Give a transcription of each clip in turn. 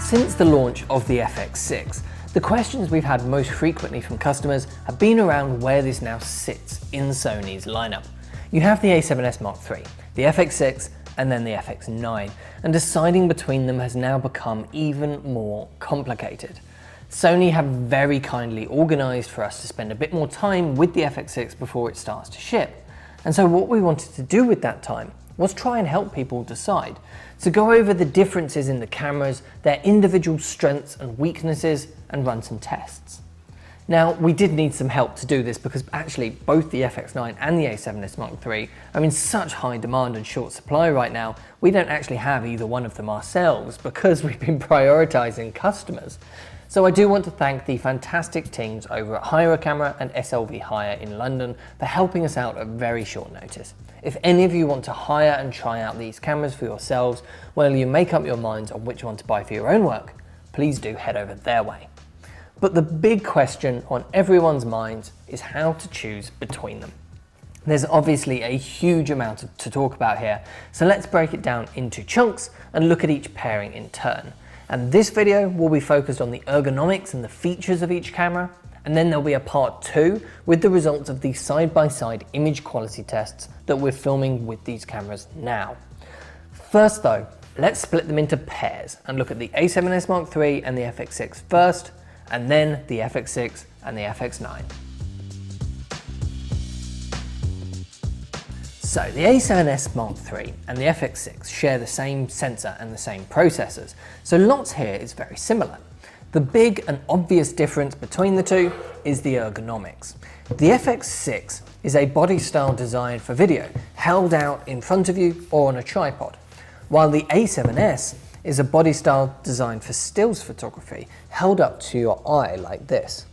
Since the launch of the FX6, the questions we've had most frequently from customers have been around where this now sits in Sony's lineup. You have the A7s Mark III, the FX6, and then the FX9, and deciding between them has now become even more complicated. Sony have very kindly organised for us to spend a bit more time with the FX6 before it starts to ship. And so what we wanted to do with that time was try and help people decide. To go over the differences in the cameras, their individual strengths and weaknesses, and run some tests. Now, we did need some help to do this because actually both the FX9 and the A7s Mark III are in such high demand and short supply right now, we don't actually have either one of them ourselves because we've been prioritising customers. So I do want to thank the fantastic teams over at Hire a Camera and SLV Hire in London for helping us out at very short notice. If any of you want to hire and try out these cameras for yourselves while you make up your minds on which one to buy for your own work, please do head over their way. But the big question on everyone's minds is how to choose between them. There's obviously a huge amount to talk about here, so let's break it down into chunks and look at each pairing in turn. And this video will be focused on the ergonomics and the features of each camera, and then there'll be a part 2 with the results of the side-by-side image quality tests that we're filming with these cameras now. First though, let's split them into pairs and look at the A7s Mark III and the FX6 first, and then the FX6 and the FX9. So the A7s Mark III and the FX6 share the same sensor and the same processors, so lots here is very similar. The big and obvious difference between the two is the ergonomics. The FX6 is a body style designed for video, held out in front of you or on a tripod, while the A7s is a body style designed for stills photography, held up to your eye like this.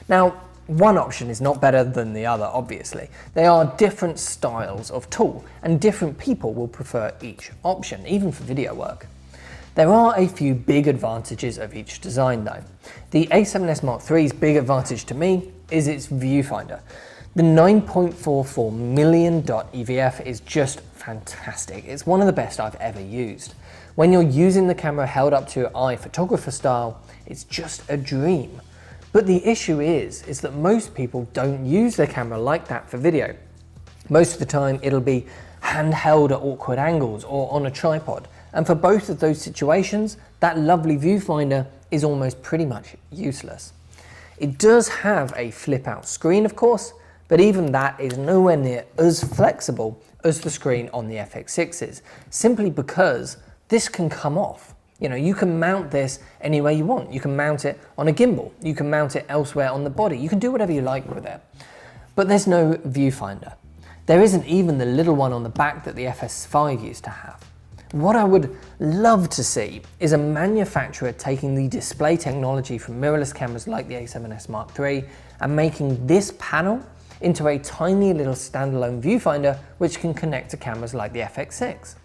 Now, one option is not better than the other, obviously. They are different styles of tool, and different people will prefer each option, even for video work. There are a few big advantages of each design though. The A7s Mark III's big advantage to me is its viewfinder. The 9.44 million dot EVF is just fantastic. It's one of the best I've ever used. When you're using the camera held up to your eye photographer style, it's just a dream. But the issue is that most people don't use their camera like that for video. Most of the time it'll be handheld at awkward angles or on a tripod. And for both of those situations, that lovely viewfinder is almost pretty much useless. It does have a flip out screen, of course, but even that is nowhere near as flexible as the screen on the FX6s, simply because this can come off. You know, you can mount this any way you want. You can mount it on a gimbal. You can mount it elsewhere on the body. You can do whatever you like with it. But there's no viewfinder. There isn't even the little one on the back that the FS5 used to have. What I would love to see is a manufacturer taking the display technology from mirrorless cameras like the A7s Mark III and making this panel into a tiny little standalone viewfinder which can connect to cameras like the FX6.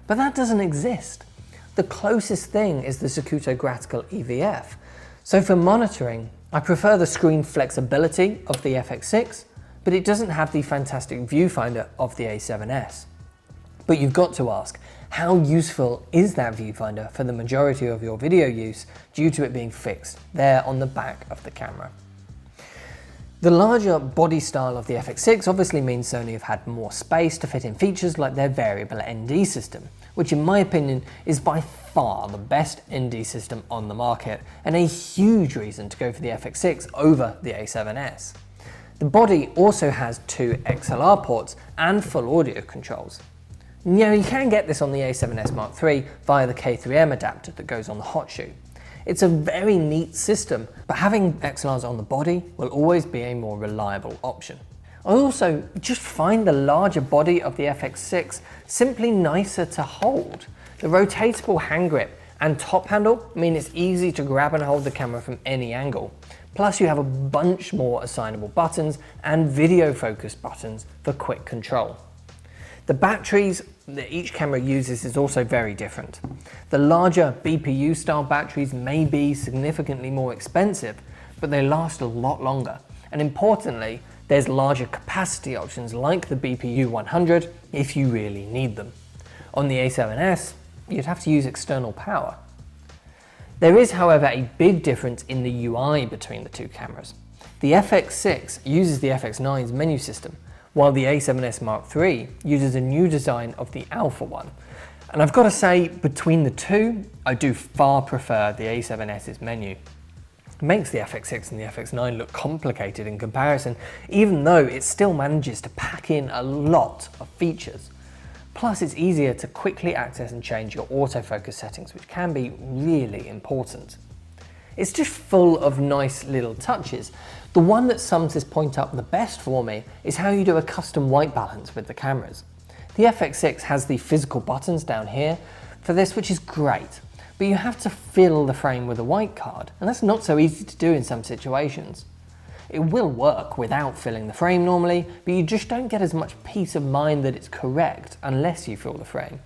But that doesn't exist. The closest thing is the Zacuto graphical EVF. So for monitoring, I prefer the screen flexibility of the FX6, but it doesn't have the fantastic viewfinder of the A7s. But you've got to ask, how useful is that viewfinder for the majority of your video use due to it being fixed there on the back of the camera? The larger body style of the FX6 obviously means Sony have had more space to fit in features like their variable ND system, which in my opinion is by far the best ND system on the market and a huge reason to go for the FX6 over the A7s. The body also has 2 XLR ports and full audio controls. Now you can get this on the A7s Mark III via the K3M adapter that goes on the hot shoe. It's a very neat system, but having XLRs on the body will always be a more reliable option. I also just find the larger body of the FX6 simply nicer to hold. The rotatable hand grip and top handle mean it's easy to grab and hold the camera from any angle. Plus you have a bunch more assignable buttons and video focus buttons for quick control. The batteries that each camera uses is also very different. The larger BPU style batteries may be significantly more expensive, but they last a lot longer. And importantly, there's larger capacity options like the BPU 100 if you really need them. On the A7s, you'd have to use external power. There is, however, a big difference in the UI between the two cameras. The FX6 uses the FX9's menu system, while the A7s Mark III uses a new design of the Alpha one. And I've got to say, between the two, I do far prefer the A7s's menu. It makes the FX6 and the FX9 look complicated in comparison, even though it still manages to pack in a lot of features. Plus, it's easier to quickly access and change your autofocus settings, which can be really important. It's just full of nice little touches. The one that sums this point up the best for me is how you do a custom white balance with the cameras. The FX6 has the physical buttons down here for this, which is great, but you have to fill the frame with a white card, and that's not so easy to do in some situations. It will work without filling the frame normally, but you just don't get as much peace of mind that it's correct unless you fill the frame.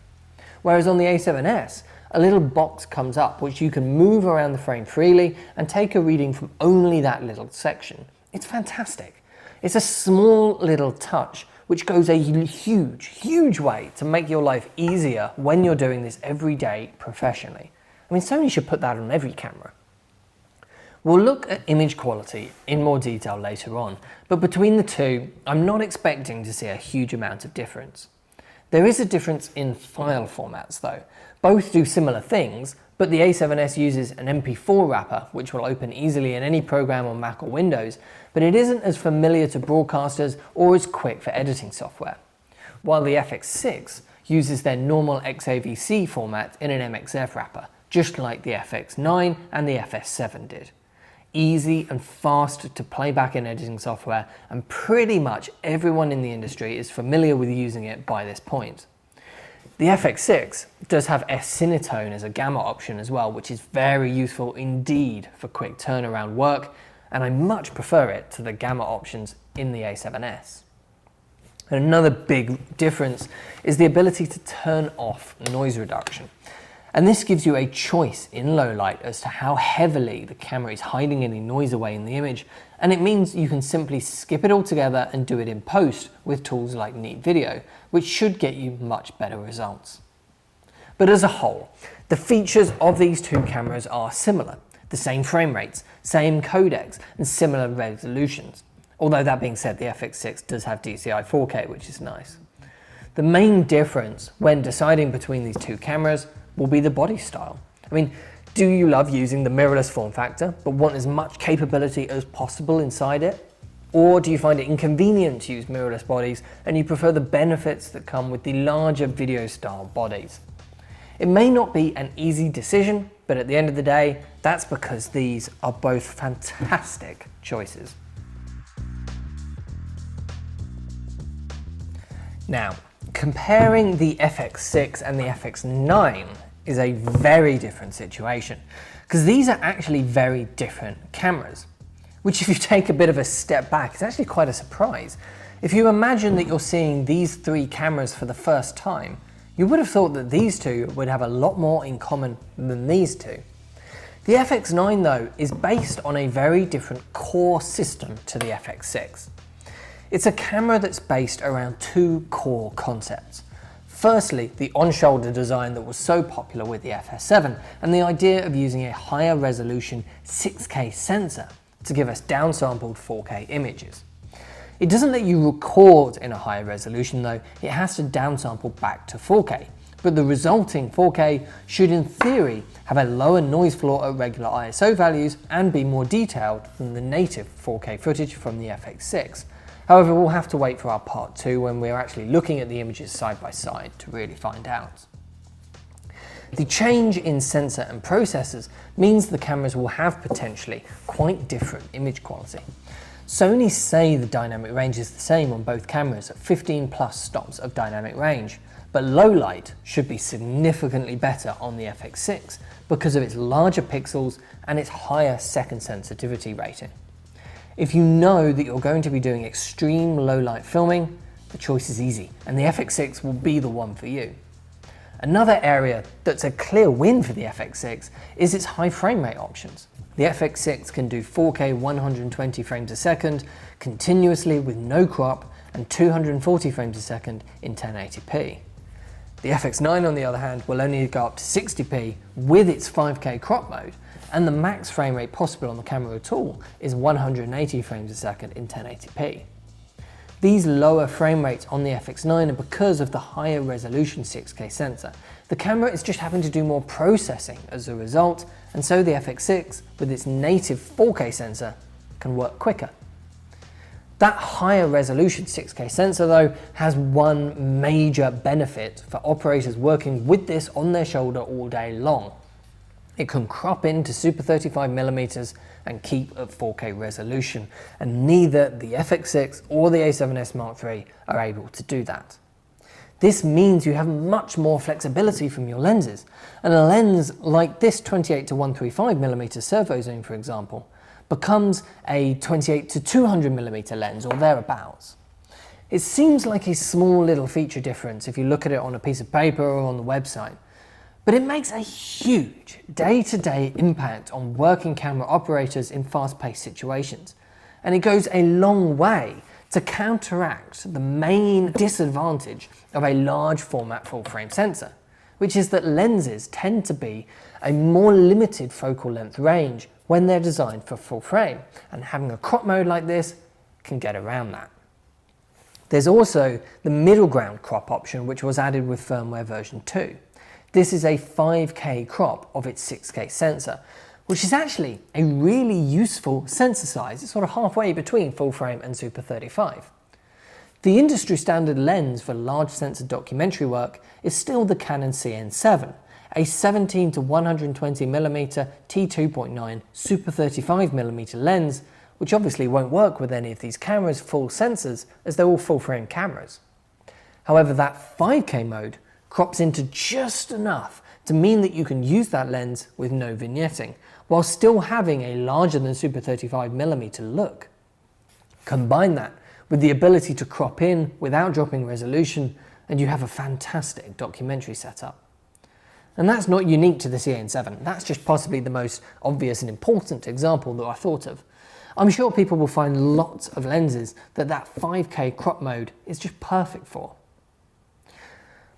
Whereas on the A7s, a little box comes up which you can move around the frame freely and take a reading from only that little section. It's fantastic. It's a small little touch which goes a huge way to make your life easier when you're doing this every day professionally. I mean, Sony should put that on every camera. We'll look at image quality in more detail later on, but between the two, I'm not expecting to see a huge amount of difference. There is a difference in file formats though. Both do similar things, but the A7s uses an MP4 wrapper, which will open easily in any program on Mac or Windows, but it isn't as familiar to broadcasters or as quick for editing software. While the FX6 uses their normal XAVC format in an MXF wrapper, just like the FX9 and the FS7 did. Easy and fast to play back in editing software, and pretty much everyone in the industry is familiar with using it by this point. The FX6 does have S-Cinetone as a gamma option as well, which is very useful indeed for quick turnaround work, and I much prefer it to the gamma options in the A7s. And another big difference is the ability to turn off noise reduction. And this gives you a choice in low light as to how heavily the camera is hiding any noise away in the image, and it means you can simply skip it altogether and do it in post with tools like Neat Video, which should get you much better results. But as a whole, the features of these two cameras are similar. The same frame rates, same codecs, and similar resolutions. Although that being said, the FX6 does have DCI 4K, which is nice. The main difference when deciding between these two cameras will be the body style. I mean, do you love using the mirrorless form factor, but want as much capability as possible inside it? Or do you find it inconvenient to use mirrorless bodies and you prefer the benefits that come with the larger video style bodies? It may not be an easy decision, but at the end of the day, that's because these are both fantastic choices. Now, comparing the FX6 and the FX9 is a very different situation, because these are actually very different cameras, which if you take a bit of a step back, is actually quite a surprise. If you imagine that you're seeing these three cameras for the first time, you would have thought that these two would have a lot more in common than these two. The FX9 though is based on a very different core system to the FX6. It's a camera that's based around two core concepts. Firstly, the on-shoulder design that was so popular with the FS7, and the idea of using a higher resolution 6K sensor to give us downsampled 4K images. It doesn't let you record in a higher resolution though, it has to downsample back to 4K, but the resulting 4K should in theory have a lower noise floor at regular ISO values and be more detailed than the native 4K footage from the FX6. However, we'll have to wait for our part 2 when we're actually looking at the images side by side to really find out. The change in sensor and processors means the cameras will have potentially quite different image quality. Sony say the dynamic range is the same on both cameras at 15 plus stops of dynamic range, but low light should be significantly better on the FX6 because of its larger pixels and its higher second sensitivity rating. If you know that you're going to be doing extreme low light filming, the choice is easy, and the FX6 will be the one for you. Another area that's a clear win for the FX6 is its high frame rate options. The FX6 can do 4K 120 frames a second continuously with no crop and 240 frames a second in 1080p. The FX9 on the other hand will only go up to 60p with its 5K crop mode, and the max frame rate possible on the camera at all is 180 frames a second in 1080p. These lower frame rates on the FX9 are because of the higher resolution 6K sensor. The camera is just having to do more processing as a result, and so the FX6, with its native 4K sensor, can work quicker. That higher resolution 6K sensor though has one major benefit for operators working with this on their shoulder all day long. It can crop into super 35mm and keep at 4K resolution, and neither the FX6 or the A7s III are able to do that. This means you have much more flexibility from your lenses, and a lens like this 28 to 135mm servo zoom, for example, becomes a 28 to 200mm lens or thereabouts. It seems like a small little feature difference if you look at it on a piece of paper or on the website, but it makes a huge day-to-day impact on working camera operators in fast-paced situations, and it goes a long way to counteract the main disadvantage of a large format full-frame sensor, which is that lenses tend to be a more limited focal length range when they're designed for full frame, and having a crop mode like this can get around that. There's also the middle ground crop option, which was added with firmware version 2. This is a 5K crop of its 6K sensor, which is actually a really useful sensor size. It's sort of halfway between full frame and Super 35. The industry standard lens for large sensor documentary work is still the Canon CN7, a 17 to 120mm t2.9 Super 35mm lens, which obviously won't work with any of these cameras' full sensors as they're all full frame cameras. However, that 5K mode crops into just enough to mean that you can use that lens with no vignetting, while still having a larger than Super 35mm look. Combine that with the ability to crop in without dropping resolution, and you have a fantastic documentary setup. And that's not unique to the CN7, that's just possibly the most obvious and important example that I thought of. I'm sure people will find lots of lenses that 5K crop mode is just perfect for.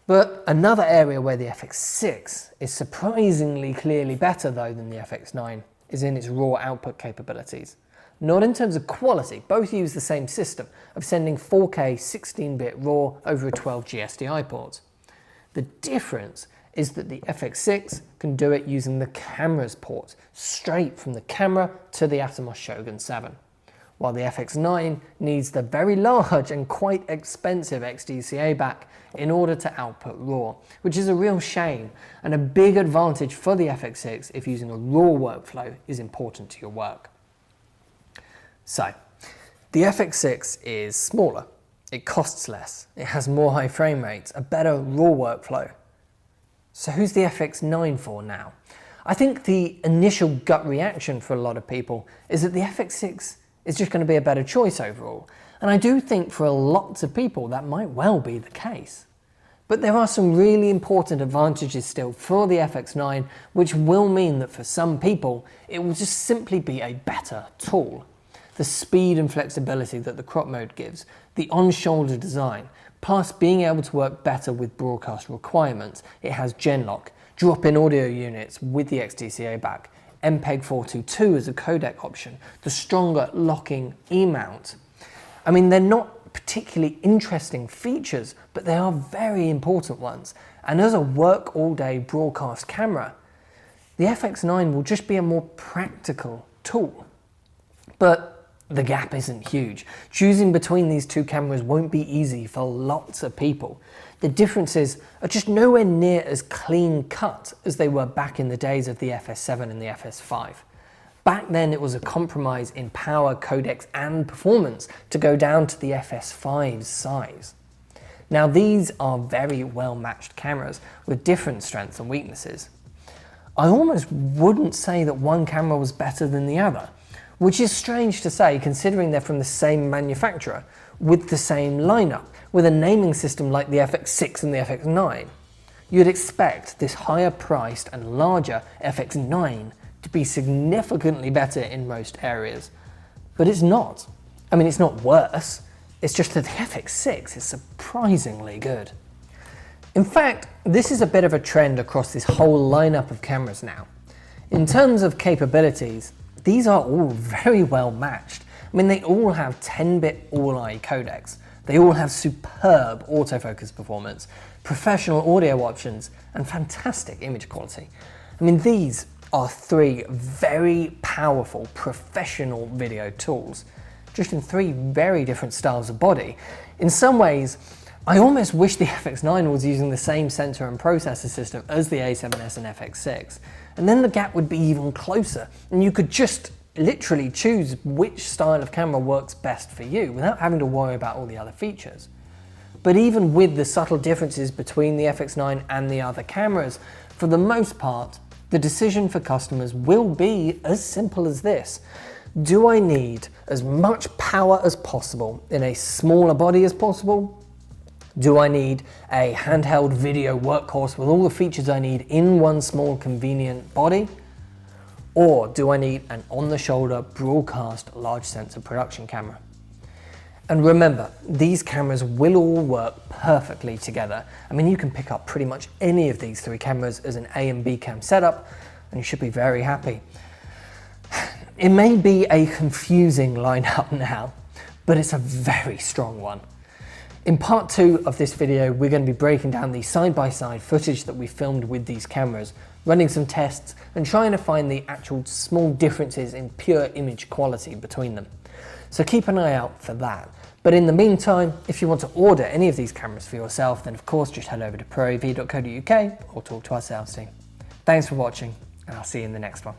But another area where the FX6 is surprisingly clearly better though than the FX9 is in its raw output capabilities. Not in terms of quality, both use the same system of sending 4K 16-bit RAW over a 12G SDI port. The difference is that the FX6 can do it using the camera's port, straight from the camera to the Atomos Shogun 7, while the FX9 needs the very large and quite expensive XDCA back in order to output RAW, which is a real shame and a big advantage for the FX6 if using a RAW workflow is important to your work. So, the FX6 is smaller, it costs less, it has more high frame rates, a better RAW workflow. So who's the FX9 for now? I think the initial gut reaction for a lot of people is that the FX6 is just going to be a better choice overall. And I do think for lots of people that might well be the case. But there are some really important advantages still for the FX9, which will mean that for some people, it will just simply be a better tool. The speed and flexibility that the crop mode gives, the on-shoulder design, plus being able to work better with broadcast requirements. It has Genlock, drop-in audio units with the XDCA back, MPEG 422 as a codec option, the stronger locking E-mount. I mean, they're not particularly interesting features, but they are very important ones. And as a work all-day broadcast camera, the FX9 will just be a more practical tool. But the gap isn't huge. Choosing between these two cameras won't be easy for lots of people. The differences are just nowhere near as clean cut as they were back in the days of the FS7 and the FS5. Back then it was a compromise in power, codecs and performance to go down to the FS5's size. Now these are very well matched cameras with different strengths and weaknesses. I almost wouldn't say that one camera was better than the other, which is strange to say considering they're from the same manufacturer, with the same lineup, with a naming system like the FX6 and the FX9. You'd expect this higher priced and larger FX9 to be significantly better in most areas, but it's not. I mean, it's not worse, it's just that the FX6 is surprisingly good. In fact, this is a bit of a trend across this whole lineup of cameras now. In terms of capabilities, these are all very well matched. I mean, they all have 10-bit All-I codecs. They all have superb autofocus performance, professional audio options, and fantastic image quality. I mean, these are three very powerful professional video tools, just in three very different styles of body. In some ways, I almost wish the FX9 was using the same sensor and processor system as the A7s and FX6, and then the gap would be even closer, and you could just literally choose which style of camera works best for you without having to worry about all the other features. But even with the subtle differences between the FX9 and the other cameras, for the most part, the decision for customers will be as simple as this. Do I need as much power as possible in a smaller body as possible? Do I need a handheld video workhorse with all the features I need in one small convenient body? Or do I need an on-the-shoulder broadcast large sensor production camera? And remember, these cameras will all work perfectly together. I mean, you can pick up pretty much any of these three cameras as an A and B cam setup, and you should be very happy. It may be a confusing lineup now, but it's a very strong one. In part 2 of this video, we're going to be breaking down the side-by-side footage that we filmed with these cameras, running some tests and trying to find the actual small differences in pure image quality between them. So keep an eye out for that. But in the meantime, if you want to order any of these cameras for yourself, then of course just head over to proav.co.uk or talk to our sales team. Thanks for watching, and I'll see you in the next one.